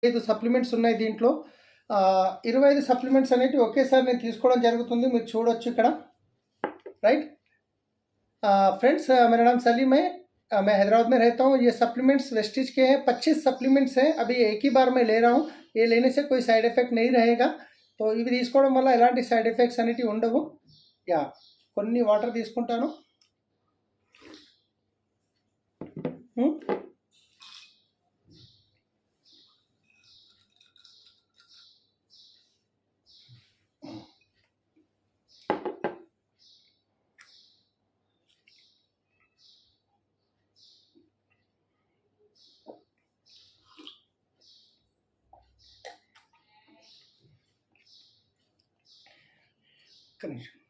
25 supplements ఉన్నాయి దీంట్లో. 25 supplements అనేటివి ఒకేసారి నేను తీసుకోవడం జరుగుతుంది. మీరు చూడొచ్చు ఇక్కడ, राइट। फ्रेंड्स, मेरा नाम सलीम है, मैं हैदराबाद में रहता हूँ। ये सप्लीमेंट्स वेस्टीज के हैं, 25 सप्लीमेंट्स हैं। अभी एक ही बार मैं ले रहा हूँ। ये लेने से कोई साइड इफेक्ट नहीं रहेगा। तो ఇవి తీసుకోవడం వల్ల ఎలాంటి సైడ్ ఎఫెక్ట్స్ అనేటివి ఉండవు. యా, కొన్ని వాటర్ తీసుకుంటాను. కనీసం